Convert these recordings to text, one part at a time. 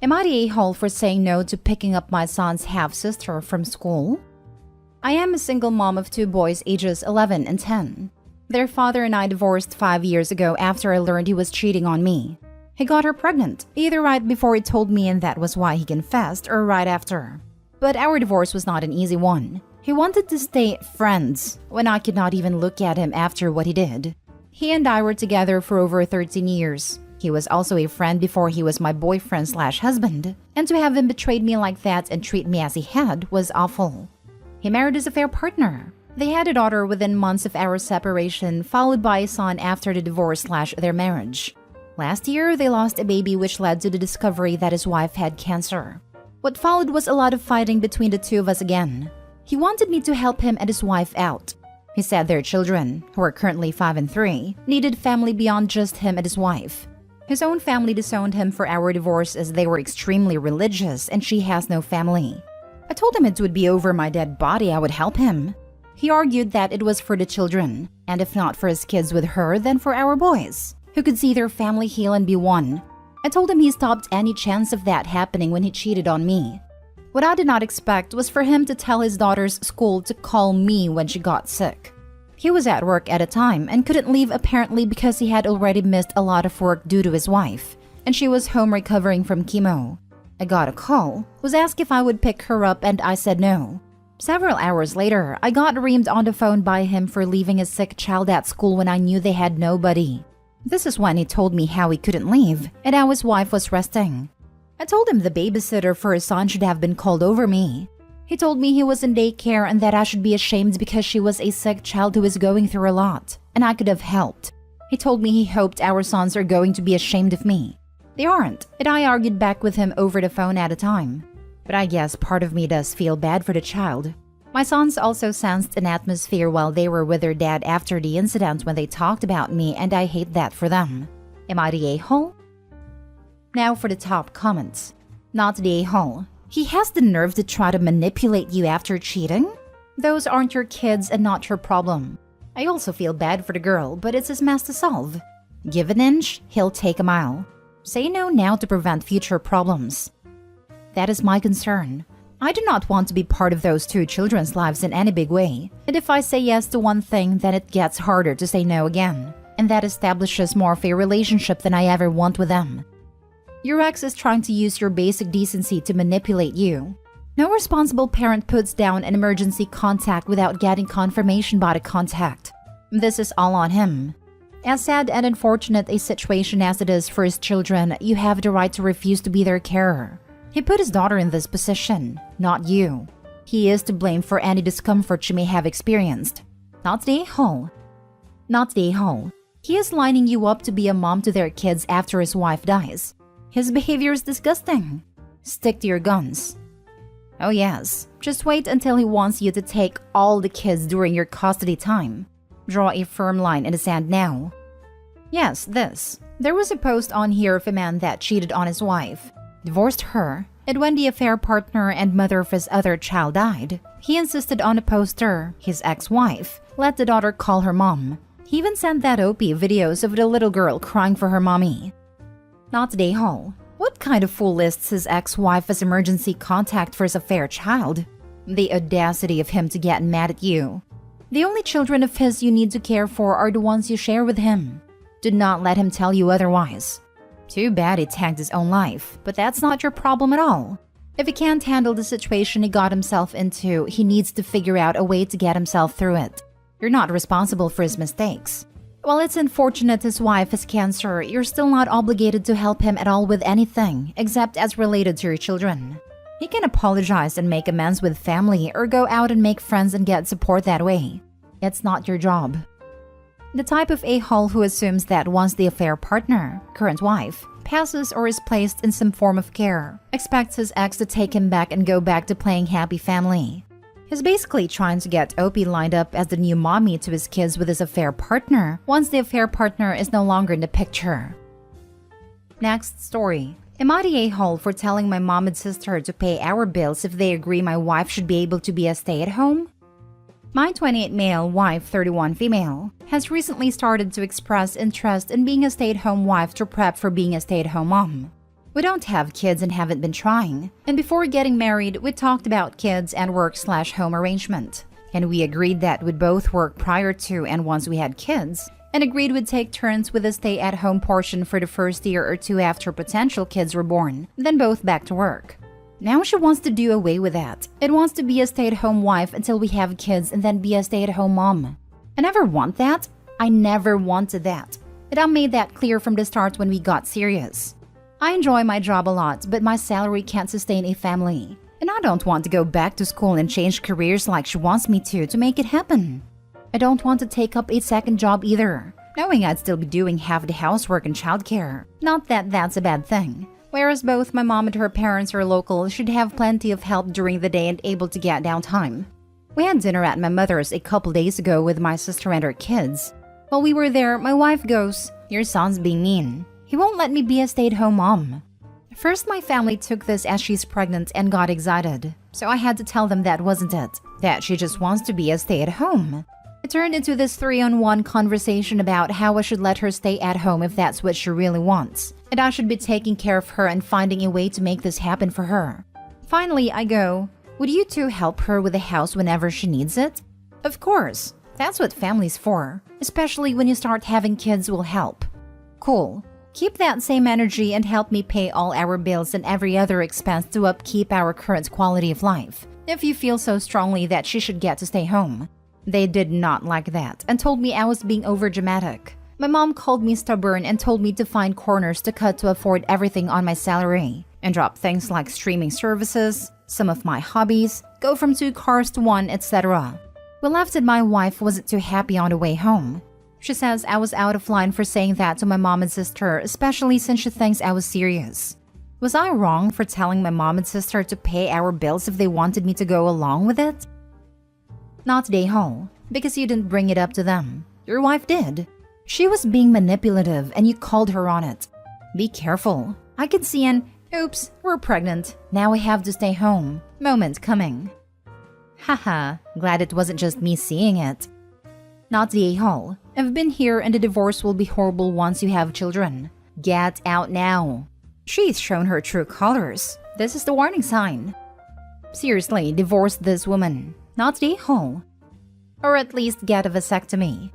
Am I the a-hole for saying no to picking up my son's half-sister from school? I am a single mom of 2 boys ages 11 and 10. Their father and I divorced 5 years ago after I learned he was cheating on me. He got her pregnant, either right before he told me and that was why he confessed, or right after. But our divorce was not an easy one. He wanted to stay friends when I could not even look at him after what he did. He and I were together for over 13 years. He was also a friend before he was my boyfriend/husband, and to have him betrayed me like that and treat me as he had was awful. He married his affair partner. They had a daughter within months of our separation, followed by a son after the divorce/their marriage. Last year, they lost a baby, which led to the discovery that his wife had cancer. What followed was a lot of fighting between the two of us again. He wanted me to help him and his wife out. He said their children, who are currently 5 and 3, needed family beyond just him and his wife. His own family disowned him for our divorce as they were extremely religious and she has no family. I told him it would be over my dead body I would help him. He argued that it was for the children, and if not for his kids with her, then for our boys, who could see their family heal and be one. I told him he stopped any chance of that happening when he cheated on me. What I did not expect was for him to tell his daughter's school to call me when she got sick. He was at work at a time and couldn't leave apparently because he had already missed a lot of work due to his wife, and she was home recovering from chemo. I got a call, was asked if I would pick her up, and I said no. Several hours later, I got reamed on the phone by him for leaving a sick child at school when I knew they had nobody. This is when he told me how he couldn't leave and how his wife was resting. I told him the babysitter for his son should have been called over me. He told me he was in daycare and that I should be ashamed because she was a sick child who was going through a lot, and I could have helped. He told me he hoped our sons are going to be ashamed of me. They aren't, and I argued back with him over the phone at a time. But I guess part of me does feel bad for the child. My sons also sensed an atmosphere while they were with their dad after the incident when they talked about me, and I hate that for them. Am I the a-hole? Now for the top comments. Not the a-hole. He has the nerve to try to manipulate you after cheating? Those aren't your kids and not your problem. I also feel bad for the girl, but it's his mess to solve. Give an inch, he'll take a mile. Say no now to prevent future problems. That is my concern. I do not want to be part of those 2 children's lives in any big way. And if I say yes to one thing, then it gets harder to say no again. And that establishes more of a relationship than I ever want with them. Your ex is trying to use your basic decency to manipulate you. No responsible parent puts down an emergency contact without getting confirmation by the contact. This is all on him. As sad and unfortunate a situation as it is for his children, you have the right to refuse to be their carer. He put his daughter in this position, not you. He is to blame for any discomfort she may have experienced. Not the a-hole. Not the a-hole. He is lining you up to be a mom to their kids after his wife dies. His behavior is disgusting. Stick to your guns. Oh yes, just wait until he wants you to take all the kids during your custody time. Draw a firm line in the sand now. Yes, this. There was a post on here of a man that cheated on his wife, divorced her, and when the affair partner and mother of his other child died, he insisted on a poster, his ex-wife, let the daughter call her mom. He even sent that OP videos of the little girl crying for her mommy. Not the a-hole. What kind of fool lists his ex-wife as emergency contact for his affair child? The audacity of him to get mad at you. The only children of his you need to care for are the ones you share with him. Do not let him tell you otherwise. Too bad he tanked his own life, but that's not your problem at all. If he can't handle the situation he got himself into, he needs to figure out a way to get himself through it. You're not responsible for his mistakes. While it's unfortunate his wife has cancer, you're still not obligated to help him at all with anything, except as related to your children. He can apologize and make amends with family or go out and make friends and get support that way. It's not your job. The type of a-hole who assumes that once the affair partner, current wife, passes or is placed in some form of care, expects his ex to take him back and go back to playing happy family. He's basically trying to get OP lined up as the new mommy to his kids with his affair partner once the affair partner is no longer in the picture. Next story. Am I the a-hole for telling my mom and sister to pay our bills if they agree my wife should be able to be a stay-at-home? My 28 male, wife 31 female, has recently started to express interest in being a stay-at-home wife to prep for being a stay-at-home mom. We don't have kids and haven't been trying. And before getting married, we talked about kids and work/home arrangement. And we agreed that we'd both work prior to and once we had kids, and agreed we'd take turns with the stay-at-home portion for the first year or two after potential kids were born, then both back to work. Now she wants to do away with that. It wants to be a stay-at-home wife until we have kids and then be a stay-at-home mom. I never want that. I never wanted that. And I made that clear from the start when we got serious. I enjoy my job a lot, but my salary can't sustain a family. And I don't want to go back to school and change careers like she wants me to make it happen. I don't want to take up a second job either, knowing I'd still be doing half the housework and childcare. Not that that's a bad thing. Whereas both my mom and her parents are local, she'd have plenty of help during the day and able to get downtime. We had dinner at my mother's a couple days ago with my sister and her kids. While we were there, my wife goes, "Your son's being mean. He won't let me be a stay-at-home mom." First, my family took this as she's pregnant and got excited. So I had to tell them that wasn't it, that she just wants to be a stay-at-home. It turned into this 3-on-1 conversation about how I should let her stay at home if that's what she really wants, and I should be taking care of her and finding a way to make this happen for her. Finally, I go, "Would you two help her with the house whenever she needs it?" Of course. That's what family's for, especially when you start having kids will help. Cool. Keep that same energy and help me pay all our bills and every other expense to upkeep our current quality of life, if you feel so strongly that she should get to stay home. They did not like that and told me I was being overdramatic. My mom called me stubborn and told me to find corners to cut to afford everything on my salary and drop things like streaming services, some of my hobbies, go from 2 cars to 1, etc. We left and my wife wasn't too happy on the way home. She says I was out of line for saying that to my mom and sister, especially since she thinks I was serious. Was I wrong for telling my mom and sister to pay our bills if they wanted me to go along with it? Not today, Hall, because you didn't bring it up to them. Your wife did. She was being manipulative and you called her on it. Be careful. I could see an, "Oops, we're pregnant. Now we have to stay home" moment coming. Haha, glad it wasn't just me seeing it. Not the a-hole. I've been here and the divorce will be horrible once you have children. Get out now. She's shown her true colors. This is the warning sign. Seriously, divorce this woman. Not the a-hole. Or at least get a vasectomy.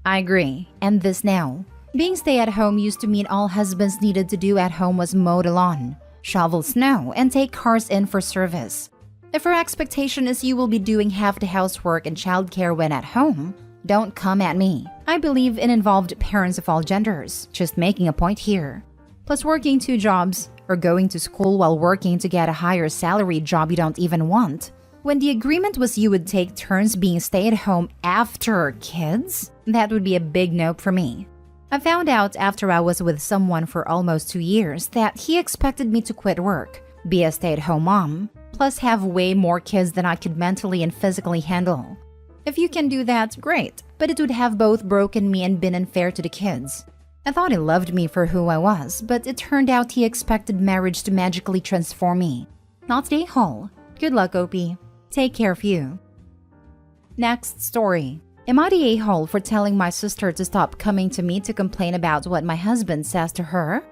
I agree. End this now. Being stay-at-home used to mean all husbands needed to do at home was mow the lawn, shovel snow, and take cars in for service. If her expectation is you will be doing half the housework and childcare when at home, don't come at me. I believe in involved parents of all genders, just making a point here. Plus working 2 jobs, or going to school while working to get a higher salary job you don't even want. When the agreement was you would take turns being stay-at-home after kids, that would be a big no for me. I found out after I was with someone for almost 2 years that he expected me to quit work, be a stay-at-home mom, plus have way more kids than I could mentally and physically handle. If you can do that, great, but it would have both broken me and been unfair to the kids. I thought he loved me for who I was, but it turned out he expected marriage to magically transform me. Not the a-hole. Good luck, Opie. Take care of you. Next story. Am I the a-hole for telling my sister to stop coming to me to complain about what my husband says to her?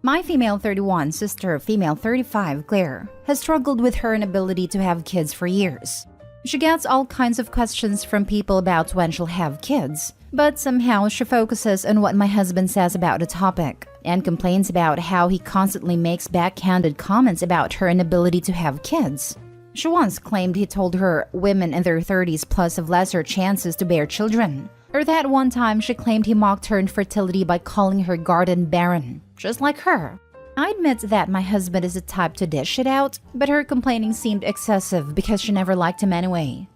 My female 31 sister, female 35, Claire, has struggled with her inability to have kids for years. She gets all kinds of questions from people about when she'll have kids, but somehow she focuses on what my husband says about the topic and complains about how he constantly makes backhanded comments about her inability to have kids. She once claimed he told her women in their 30s plus have lesser chances to bear children. Or that one time she claimed he mocked her infertility by calling her garden barren, just like her. I admit that my husband is the type to dish it out, but her complaining seemed excessive because she never liked him anyway.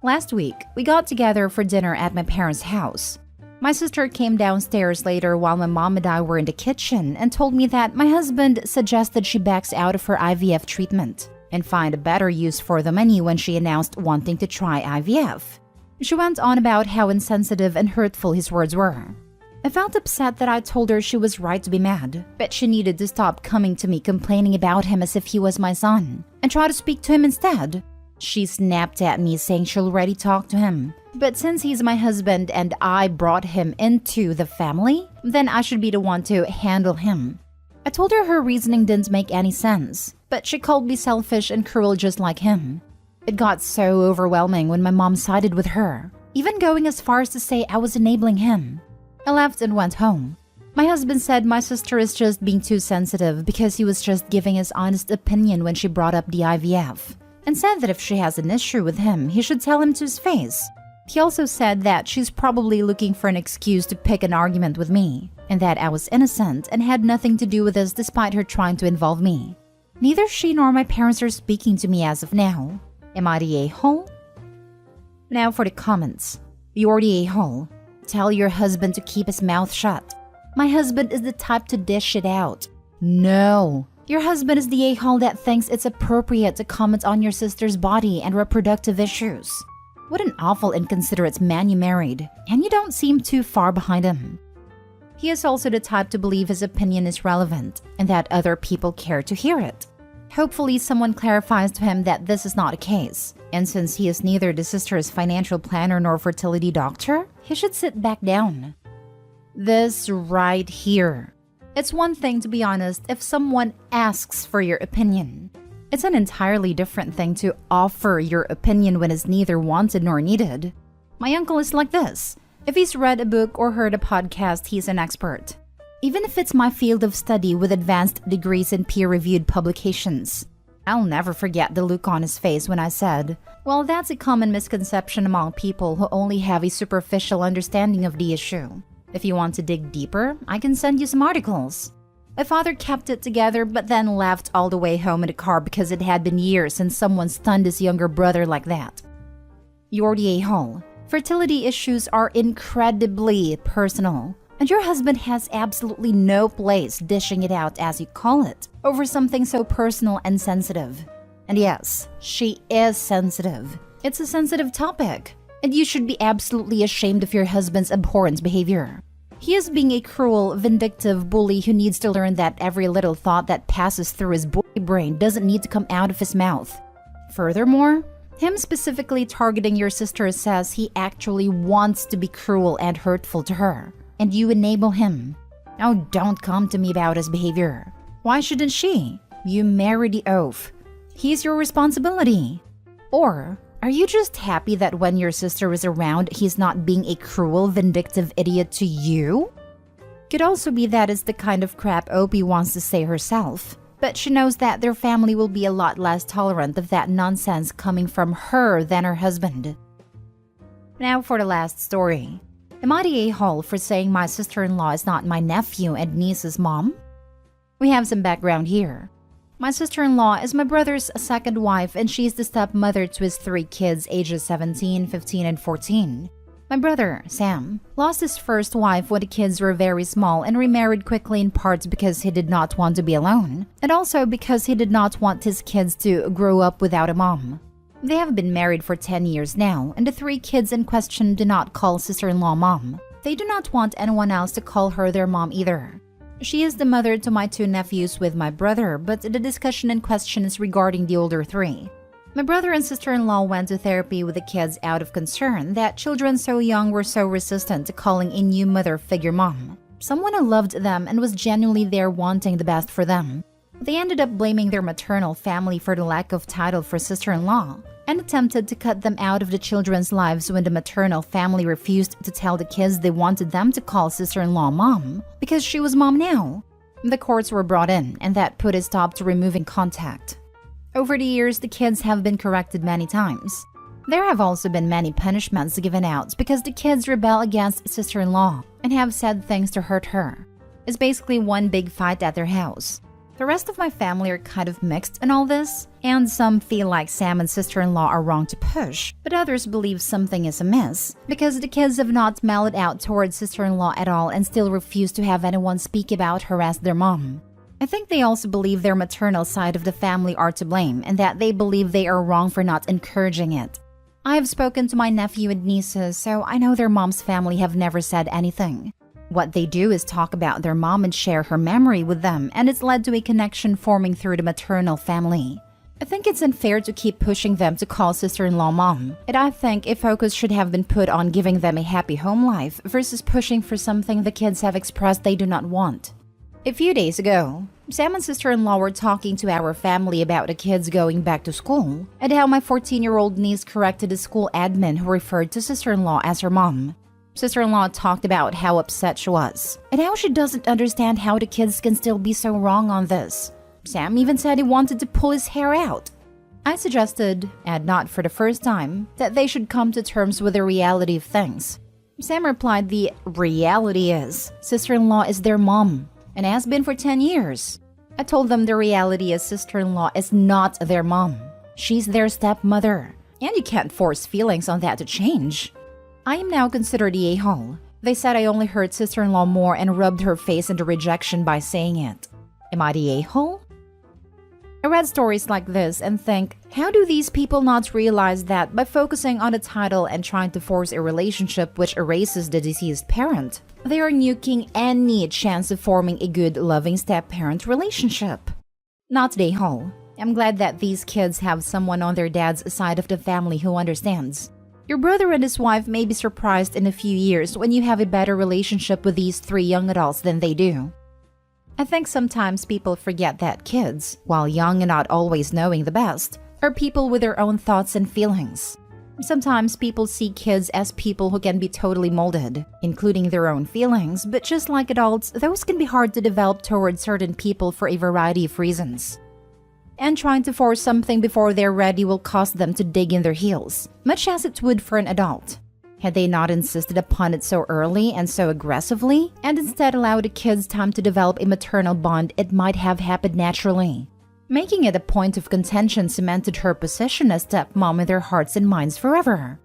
Last week, we got together for dinner at my parents' house. My sister came downstairs later while my mom and I were in the kitchen and told me that my husband suggested she backs out of her IVF treatment and find a better use for the money when she announced wanting to try IVF. She went on about how insensitive and hurtful his words were. I felt upset that I told her she was right to be mad, but she needed to stop coming to me complaining about him as if he was my son, and try to speak to him instead. She snapped at me saying she'll already talk to him, but since he's my husband and I brought him into the family, then I should be the one to handle him. I told her reasoning didn't make any sense, but she called me selfish and cruel just like him. It got so overwhelming when my mom sided with her, even going as far as to say I was enabling him. I left and went home. My husband said my sister is just being too sensitive because he was just giving his honest opinion when she brought up the IVF, and said that if she has an issue with him, he should tell him to his face. He also said that she's probably looking for an excuse to pick an argument with me, and that I was innocent and had nothing to do with this despite her trying to involve me. Neither she nor my parents are speaking to me as of now. Am I the a-hole? Now for the comments. You're the a-hole. Tell your husband to keep his mouth shut. My husband is the type to dish it out. No. Your husband is the a-hole that thinks it's appropriate to comment on your sister's body and reproductive issues. What an awful inconsiderate man you married, and you don't seem too far behind him. He is also the type to believe his opinion is relevant and that other people care to hear it. Hopefully someone clarifies to him that this is not the case, and since he is neither the sister's financial planner nor fertility doctor, he should sit back down. This right here. It's one thing to be honest if someone asks for your opinion. It's an entirely different thing to offer your opinion when it's neither wanted nor needed. My uncle is like this. If he's read a book or heard a podcast, he's an expert. Even if it's my field of study with advanced degrees in peer-reviewed publications. I'll never forget the look on his face when I said, well, that's a common misconception among people who only have a superficial understanding of the issue. If you want to dig deeper, I can send you some articles. My father kept it together but then left all the way home in the car because it had been years since someone stunned his younger brother like that. You're the a-hole. Fertility issues are incredibly personal, and your husband has absolutely no place dishing it out, as you call it, over something so personal and sensitive. And yes, she is sensitive. It's a sensitive topic, and you should be absolutely ashamed of your husband's abhorrent behavior. He is being a cruel, vindictive bully who needs to learn that every little thought that passes through his boy brain doesn't need to come out of his mouth. Furthermore, him specifically targeting your sister says he actually wants to be cruel and hurtful to her, and you enable him. Now don't come to me about his behavior. Why shouldn't she? You married the oaf. He's your responsibility. Or are you just happy that when your sister is around, he's not being a cruel, vindictive idiot to you? Could also be that is the kind of crap Opie wants to say herself, but she knows that their family will be a lot less tolerant of that nonsense coming from her than her husband. Now for the last story. Am I the a-hole for saying my sister-in-law is not my nephew and niece's mom? We have some background here. My sister-in-law is my brother's second wife, and she's the stepmother to his 3 kids ages 17, 15, and 14. My brother, Sam, lost his first wife when the kids were very small and remarried quickly, in part because he did not want to be alone, and also because he did not want his kids to grow up without a mom. They have been married for 10 years now, and the 3 kids in question do not call sister-in-law mom. They do not want anyone else to call her their mom either. She is the mother to my 2 nephews with my brother, but the discussion in question is regarding the older 3. My brother and sister-in-law went to therapy with the kids out of concern that children so young were so resistant to calling a new mother figure mom, someone who loved them and was genuinely there wanting the best for them. They ended up blaming their maternal family for the lack of title for sister-in-law and attempted to cut them out of the children's lives when the maternal family refused to tell the kids they wanted them to call sister-in-law mom because she was mom now. The courts were brought in, and that put a stop to removing contact. Over the years, the kids have been corrected many times. There have also been many punishments given out because the kids rebel against sister-in-law and have said things to hurt her. It's basically one big fight at their house. The rest of my family are kind of mixed in all this, and some feel like Sam and sister-in-law are wrong to push, but others believe something is amiss because the kids have not mellowed out towards sister-in-law at all and still refuse to have anyone speak about her as their mom. I think they also believe their maternal side of the family are to blame and that they believe they are wrong for not encouraging it. I have spoken to my nephew and nieces, so I know their mom's family have never said anything. What they do is talk about their mom and share her memory with them, and it's led to a connection forming through the maternal family. I think it's unfair to keep pushing them to call sister-in-law mom, and I think a focus should have been put on giving them a happy home life versus pushing for something the kids have expressed they do not want. A few days ago, Sam and sister-in-law were talking to our family about the kids going back to school and how my 14-year-old niece corrected the school admin who referred to sister-in-law as her mom. Sister-in-law talked about how upset she was and how she doesn't understand how the kids can still be so wrong on this. Sam even said he wanted to pull his hair out. I suggested, and not for the first time, that they should come to terms with the reality of things. Sam replied the reality is sister-in-law is their mom and has been for 10 years. I told them the reality is sister-in-law is not their mom. She's their stepmother, and you can't force feelings on that to change. I am now considered the a-hole. They said I only hurt sister-in-law more and rubbed her face into rejection by saying it. Am I the a-hole? I read stories like this and think, how do these people not realize that by focusing on the title and trying to force a relationship which erases the deceased parent, they are nuking any chance of forming a good, loving step-parent relationship? Not the a-hole. I'm glad that these kids have someone on their dad's side of the family who understands. Your brother and his wife may be surprised in a few years when you have a better relationship with these 3 young adults than they do. I think sometimes people forget that kids, while young and not always knowing the best, are people with their own thoughts and feelings. Sometimes people see kids as people who can be totally molded, including their own feelings, but just like adults, those can be hard to develop towards certain people for a variety of reasons. And trying to force something before they're ready will cause them to dig in their heels, much as it would for an adult. Had they not insisted upon it so early and so aggressively, and instead allowed the kids time to develop a maternal bond, it might have happened naturally. Making it a point of contention cemented her position as stepmom in their hearts and minds forever.